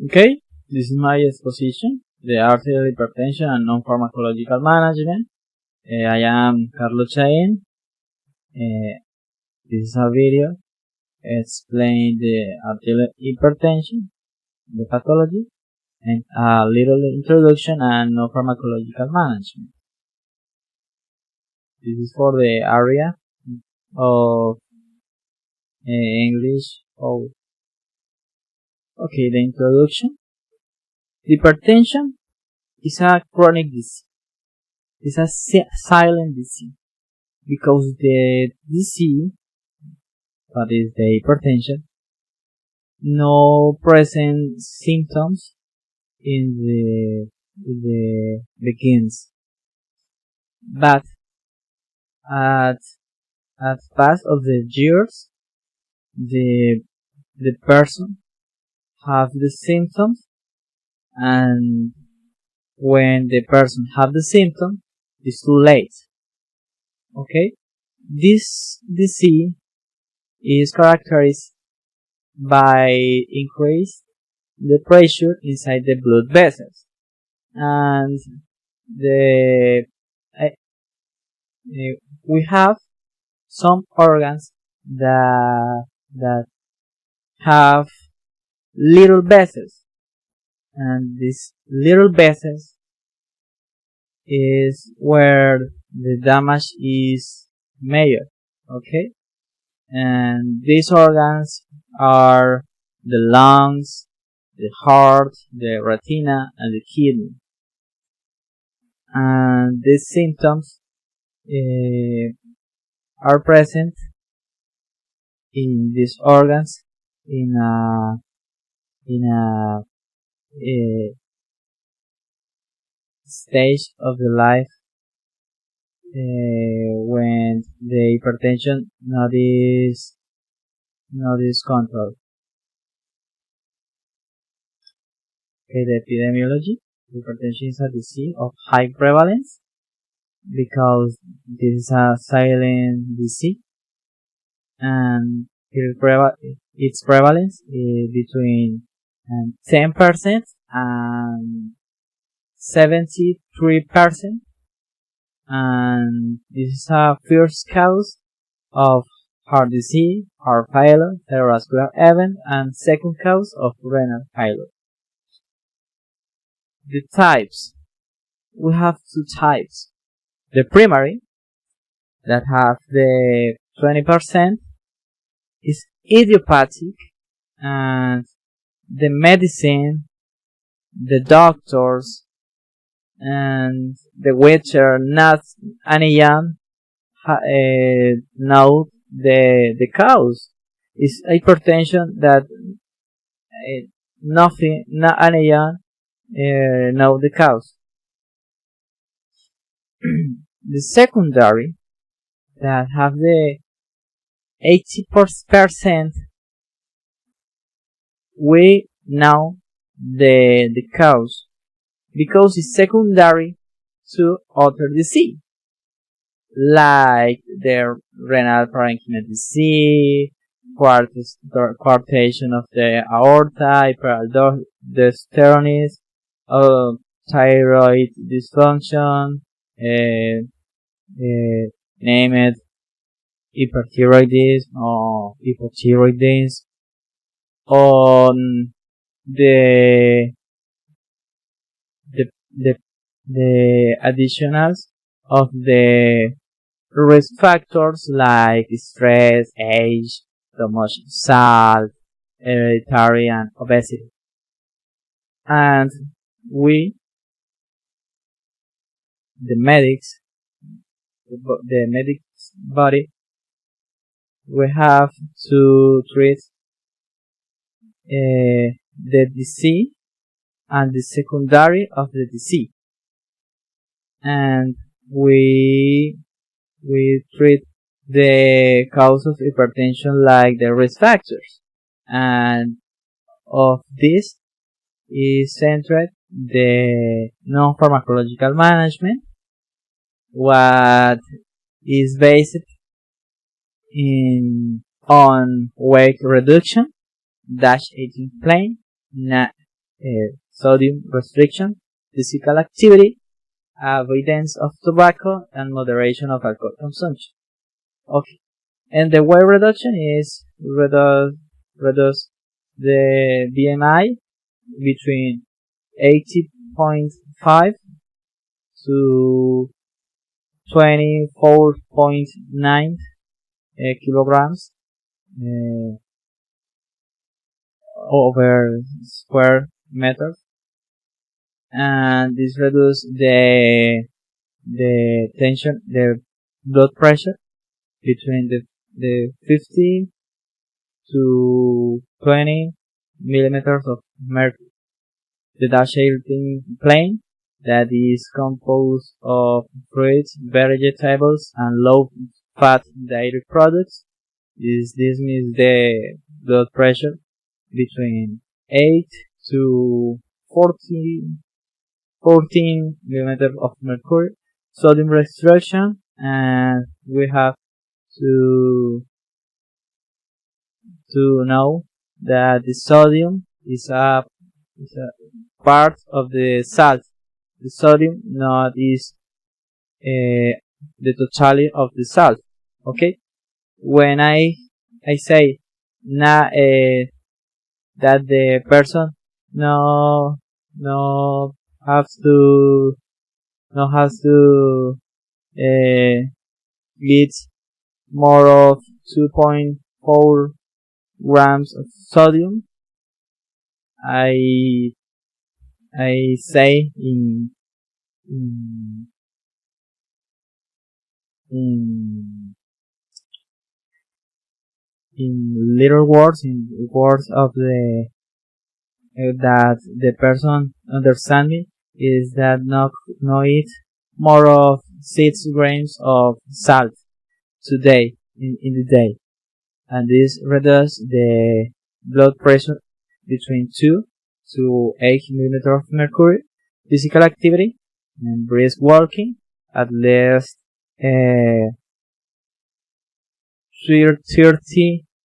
Okay, this is my exposition, the arterial hypertension and non-pharmacological management. I am Carlos Chain. This is a video explain the arterial hypertension, the pathology, and a little introduction and non-pharmacological management. This is for the area of English. Okay, the introduction. Hypertension is a chronic disease. It's a silent disease because the disease, that is the hypertension, no present symptoms in the begins, but at pass of the years, the person have the symptoms, and when the person have the symptom, it's too late. Okay, this disease is characterized by increased the pressure inside the blood vessels, and we have some organs that have little vessels, and these little vessels is where the damage is major. Okay, and these organs are the lungs, the heart, the retina, and the kidney. And these symptoms are present in these organs in a stage of the life when the hypertension not is controlled. Okay, the epidemiology. Hypertension is a disease of high prevalence because this is a silent disease, and its prevalence is between 10% and 73%, and this is a first cause of heart disease, heart failure, cerebrovascular event, and second cause of renal failure. The types. We have two types. The primary, that have the 20%, is idiopathic, and the medicine, the doctors, and the waiter not anyone know the cause. Is hypertension that not anyone know the cause. The secondary, that have the 80%, we know the cause because it's secondary to other disease, like the renal parenchyma disease, coarctation of the aorta, hyperaldosteronism, thyroid dysfunction, name it, hyperthyroidism or hypothyroidism, on the additionals of the risk factors like stress, age, too much salt, hereditary, and obesity. And we, the medics body, we have to treat the disease and the secondary of the disease, and we treat the cause of hypertension like the risk factors, and of this is centered the non-pharmacological management, what is based on weight reduction, dash 18 plan, sodium restriction, physical activity, avoidance of tobacco, and moderation of alcohol consumption. Okay, and the weight reduction is reduce the BMI between 80.5 to 24.9 kilograms over square meters, and this reduces the tension, the blood pressure between the 15 to 20 millimeters of mercury. The dash eating plane that is composed of fruits, vegetables, and low-fat dairy products. This means the blood pressure between 8 to 14 millimeters of mercury. Sodium restriction, and we have to know that the sodium is a part of the salt. The sodium not is the totality of the salt. Okay, when I say that the person no has to get more of 2.4 grams of sodium, I say in little words, in words of the that the person understand me, is that no eat more of 6 grams of salt today in the day, and this reduces the blood pressure between 2 to 8 millimeters of mercury. Physical activity and brisk walking at least 30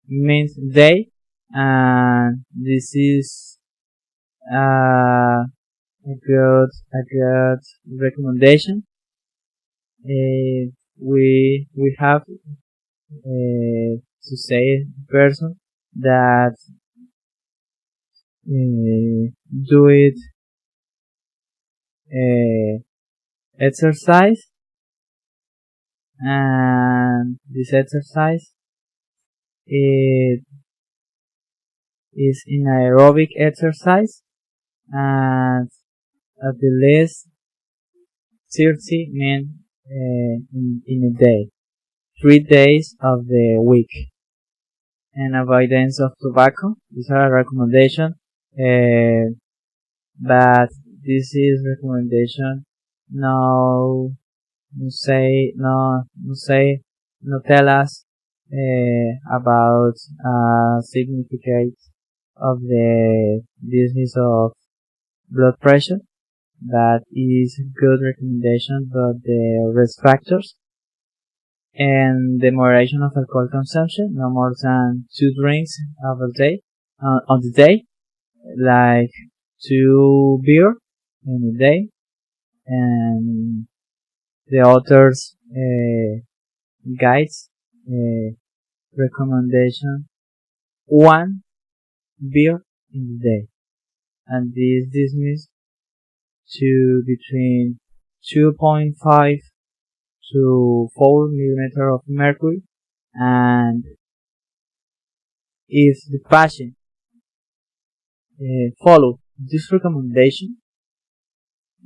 minutes a day, and this is a good recommendation. We have to say person that do it exercise, and this exercise it is an aerobic exercise, and at the least 30 minutes in a day, 3 days of the week. And avoidance of tobacco, these are a recommendation, but this is recommendation no tell us about significance of the disease of blood pressure. That is good recommendation, but the risk factors and the moderation of alcohol consumption, no more than 2 drinks on the day, like 2 beer in a day, and the author's guides recommendation 1 beer in the day, and this means to between 2.5 to 4 millimeters of mercury. And if the patient follow this recommendation,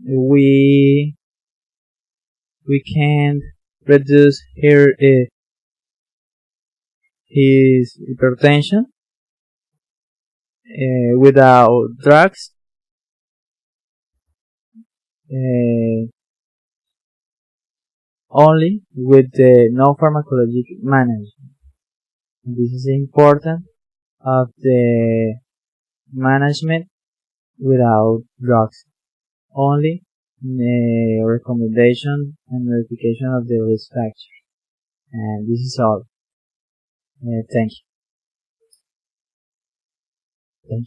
we can reduce his hypertension without drugs, only with the no pharmacological management. This is important of the management without drugs, only recommendation and notification of the risk factor. And this is all. Thank you.